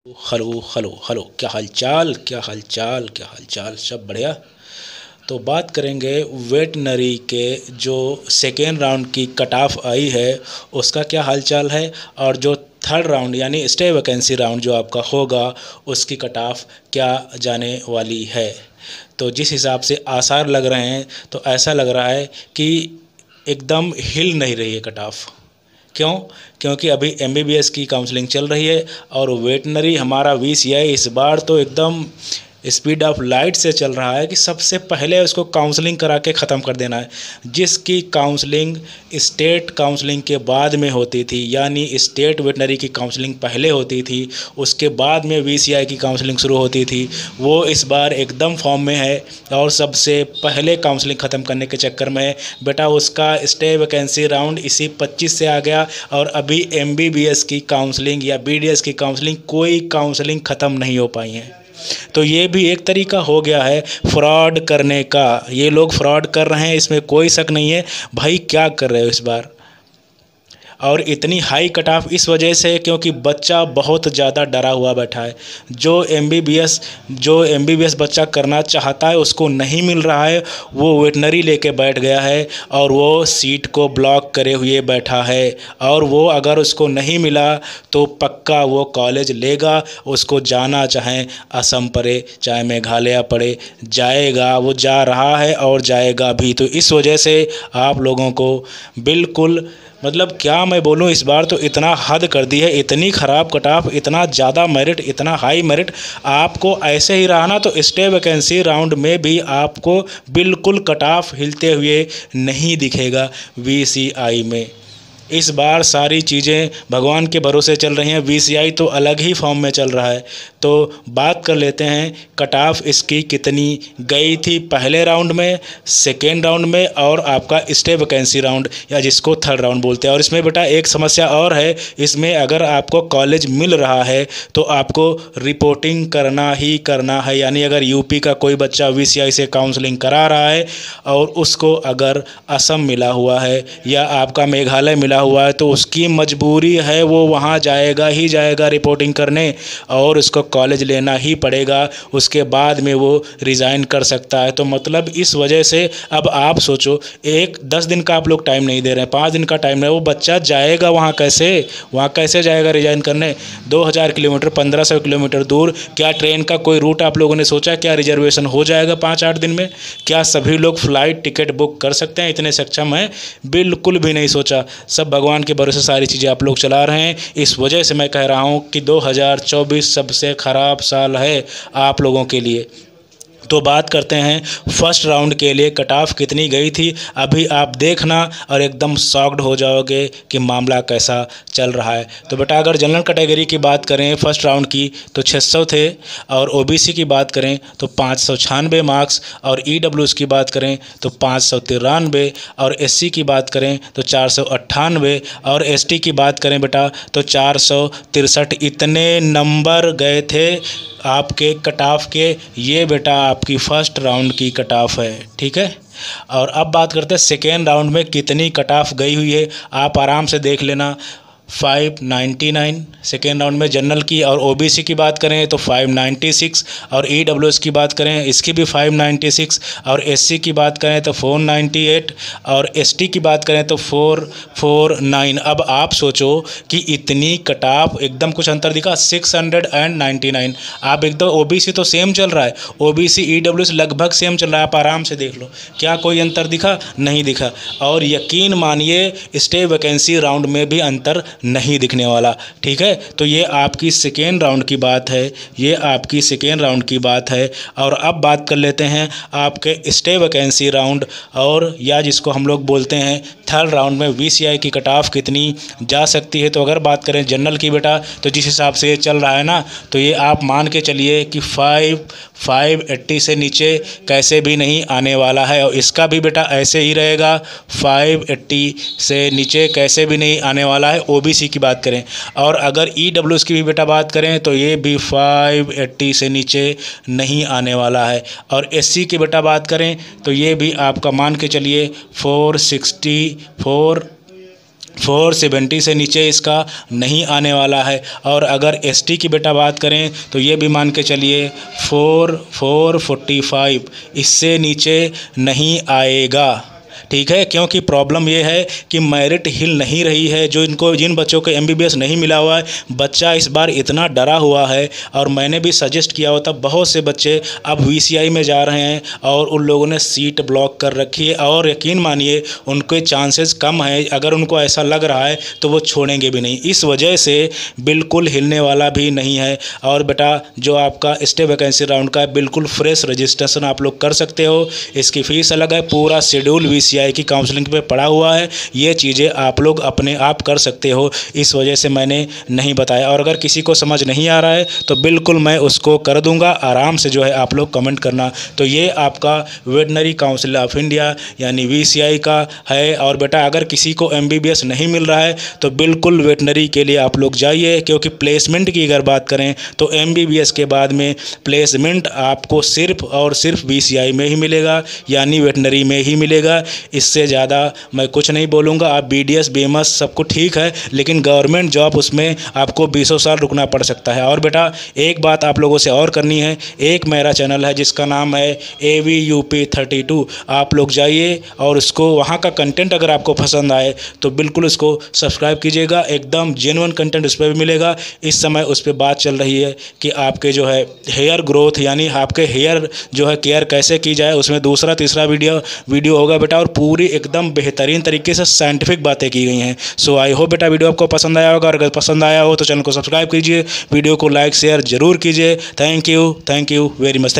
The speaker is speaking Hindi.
हेलो हेलो हेलो, क्या हाल चाल, क्या हाल चाल, क्या हाल चाल, सब बढ़िया। तो बात करेंगे वेटनरी के जो सेकेंड राउंड की कट ऑफ आई है उसका क्या हाल चाल है, और जो थर्ड राउंड यानी स्टे वैकेंसी राउंड जो आपका होगा उसकी कट ऑफ क्या जाने वाली है। तो जिस हिसाब से आसार लग रहे हैं तो ऐसा लग रहा है कि एकदम हिल नहीं रही है कट ऑफ। क्यों? क्योंकि अभी एमबीबीएस की काउंसलिंग चल रही है और वेटनरी हमारा वीसीआई इस बार तो एकदम स्पीड ऑफ लाइट से चल रहा है कि सबसे पहले उसको काउंसलिंग करा के ख़त्म कर देना है। जिसकी काउंसलिंग स्टेट काउंसलिंग के बाद में होती थी, यानी स्टेट वेटनरी की काउंसलिंग पहले होती थी, उसके बाद में वीसीआई की काउंसलिंग शुरू होती थी, वो इस बार एकदम फॉर्म में है और सबसे पहले काउंसलिंग ख़त्म करने के चक्कर में है। बेटा उसका स्टे वैकेंसी राउंड इसी 25 से आ गया और अभी एमबीबीएस की काउंसलिंग या बीडीएस की काउंसलिंग कोई काउंसलिंग ख़त्म नहीं हो पाई है। तो ये भी एक तरीका हो गया है फ्रॉड करने का। ये लोग फ्रॉड कर रहे हैं, इसमें कोई शक नहीं है। भाई क्या कर रहे हो इस बार? और इतनी हाई कट ऑफ इस वजह से क्योंकि बच्चा बहुत ज़्यादा डरा हुआ बैठा है। जो एमबीबीएस बच्चा करना चाहता है उसको नहीं मिल रहा है, वो वेटनरी लेके बैठ गया है और वो सीट को ब्लॉक करे हुए बैठा है। और वो अगर उसको नहीं मिला तो पक्का वो कॉलेज लेगा, उसको जाना चाहे असम पड़े चाहे मेघालय पड़े, जाएगा। वो जा रहा है और जाएगा भी। तो इस वजह से आप लोगों को बिल्कुल, मतलब क्या मैं बोलूँ, इस बार तो इतना हद कर दी है, इतनी ख़राब कट ऑफ, इतना ज़्यादा मेरिट, इतना हाई मेरिट। आपको ऐसे ही रहा ना तो स्टे वैकेंसी राउंड में भी आपको बिल्कुल कट ऑफ हिलते हुए नहीं दिखेगा वीसीआई में। इस बार सारी चीज़ें भगवान के भरोसे चल रही हैं। वीसीआई तो अलग ही फॉर्म में चल रहा है। तो बात कर लेते हैं कट ऑफ इसकी कितनी गई थी पहले राउंड में, सेकेंड राउंड में और आपका स्टे वैकेंसी राउंड या जिसको थर्ड राउंड बोलते हैं। और इसमें बेटा एक समस्या और है, इसमें अगर आपको कॉलेज मिल रहा है तो आपको रिपोर्टिंग करना ही करना है। यानी अगर यूपी का कोई बच्चा वीसीआई से काउंसलिंग करा रहा है और उसको अगर असम मिला हुआ है या आपका मेघालय मिला हुआ है तो उसकी मजबूरी है, वो वहाँ जाएगा ही जाएगा रिपोर्टिंग करने और उसको कॉलेज लेना ही पड़ेगा। उसके बाद में वो रिज़ाइन कर सकता है। तो मतलब इस वजह से अब आप सोचो, 10 दिन का आप लोग टाइम नहीं दे रहे हैं, 5 दिन का टाइम है, वो बच्चा जाएगा वहाँ कैसे जाएगा रिज़ाइन करने? 2000 किलोमीटर, 1500 किलोमीटर दूर। क्या ट्रेन का कोई रूट आप लोगों ने सोचा? क्या रिजर्वेशन हो जाएगा 5-8 दिन में? क्या सभी लोग फ़्लाइट टिकट बुक कर सकते हैं? इतने सक्षम हैं? बिल्कुल भी नहीं सोचा। सब भगवान के भरोसे सारी चीज़ें आप लोग चला रहे हैं। इस वजह से मैं कह रहा हूँ कि 2024 सबसे ख़राब साल है आप लोगों के लिए। तो बात करते हैं फर्स्ट राउंड के लिए कट ऑफ कितनी गई थी। अभी आप देखना और एकदम शॉक्ड हो जाओगे कि मामला कैसा चल रहा है। तो बेटा अगर जनरल कैटेगरी की बात करें फर्स्ट राउंड की तो 600 थे, और ओबीसी की बात करें तो 596 मार्क्स, और ईडब्ल्यूएस की बात करें तो 593, और एससी की बात करें तो 498, और एसटी की बात करें बेटा तो 463। इतने नंबर गए थे आपके कट ऑफ के। ये बेटा आपकी फर्स्ट राउंड की कट ऑफ है, ठीक है। और अब बात करते हैं सेकेंड राउंड में कितनी कट ऑफ गई हुई है। आप आराम से देख लेना, 599 सेकेंड राउंड में जनरल की। और ओबीसी की बात करें तो 596, और ईडब्ल्यूएस की बात करें इसकी भी 596, और एससी की बात करें तो 498, और एसटी की बात करें तो 449। अब आप सोचो कि इतनी कट ऑफ, एकदम कुछ अंतर दिखा? 699। आप एकदम, ओबीसी तो सेम चल रहा है, ओबीसी ईडब्ल्यूएस लगभग सेम चल रहा है, आप आराम से देख लो। क्या कोई अंतर दिखा? नहीं दिखा। और यकीन मानिए स्टे वैकेंसी राउंड में भी अंतर नहीं दिखने वाला, ठीक है। तो ये आपकी सेकेंड राउंड की बात है, ये आपकी सेकेंड राउंड की बात है। और अब बात कर लेते हैं आपके स्टे वैकेंसी राउंड, और या जिसको हम लोग बोलते हैं थर्ड राउंड में वीसीआई की कट ऑफ कितनी जा सकती है। तो अगर बात करें जनरल की बेटा, तो जिस हिसाब से ये चल रहा है ना, तो ये आप मान के चलिए कि 580 से नीचे कैसे भी नहीं आने वाला है। और इसका भी बेटा ऐसे ही रहेगा, 580 से नीचे कैसे भी नहीं आने वाला है। ओबीसी की बात करें, और अगर ईडब्ल्यूएस की भी बेटा बात करें तो ये भी 580 से नीचे नहीं आने वाला है। और एससी की बेटा बात करें तो ये भी आपका मान के चलिए 464 470 से नीचे इसका नहीं आने वाला है। और अगर एसटी की बेटा बात करें तो ये भी मान के चलिए 445 इससे नीचे नहीं आएगा, ठीक है। क्योंकि प्रॉब्लम ये है कि मेरिट हिल नहीं रही है। जिन बच्चों को एमबीबीएस नहीं मिला हुआ है, बच्चा इस बार इतना डरा हुआ है, और मैंने भी सजेस्ट किया होता, बहुत से बच्चे अब वीसीआई में जा रहे हैं और उन लोगों ने सीट ब्लॉक कर रखी है, और यकीन मानिए उनके चांसेस कम है। अगर उनको ऐसा लग रहा है तो वो छोड़ेंगे भी नहीं। इस वजह से बिल्कुल हिलने वाला भी नहीं है। और बेटा जो आपका स्टे वैकेंसी राउंड का है, बिल्कुल फ्रेश रजिस्ट्रेशन आप लोग कर सकते हो। इसकी फ़ीस अलग है, पूरा शेड्यूल वीसीआई की काउंसलिंग पे पड़ा हुआ है। ये चीज़ें आप लोग अपने आप कर सकते हो, इस वजह से मैंने नहीं बताया। और अगर किसी को समझ नहीं आ रहा है तो बिल्कुल मैं उसको कर दूंगा, आराम से जो है आप लोग कमेंट करना। तो ये आपका वेटनरी काउंसिल ऑफ इंडिया यानी वीसीआई का है। और बेटा अगर किसी को एमबीबीएस नहीं मिल रहा है तो बिल्कुल वेटनरी के लिए आप लोग जाइए, क्योंकि प्लेसमेंट की अगर बात करें तो एमबीबीएस के बाद में प्लेसमेंट आपको सिर्फ और सिर्फ वीसीआई में ही मिलेगा, यानी वेटनरी में ही मिलेगा। इससे ज़्यादा मैं कुछ नहीं बोलूँगा। आप बीडीएस बीएमएस सब कुछ ठीक है, लेकिन गवर्नमेंट जॉब उसमें आपको 20 साल रुकना पड़ सकता है। और बेटा एक बात आप लोगों से और करनी है, एक मेरा चैनल है जिसका नाम है AVUP32, आप लोग जाइए और उसको वहाँ का कंटेंट अगर आपको पसंद आए तो बिल्कुल उसको सब्सक्राइब कीजिएगा। एकदम जेन्युइन कंटेंट उस पर भी मिलेगा। इस समय उस पर बात चल रही है कि आपके जो है हेयर ग्रोथ यानी आपके हेयर जो है केयर कैसे की जाए, उसमें दूसरा तीसरा वीडियो होगा बेटा, और पूरी एकदम बेहतरीन तरीके से साइंटिफिक बातें की गई हैं। सो आई होप बेटा वीडियो आपको पसंद आया होगा, और अगर पसंद आया हो तो चैनल को सब्सक्राइब कीजिए, वीडियो को लाइक शेयर जरूर कीजिए। Thank you very much.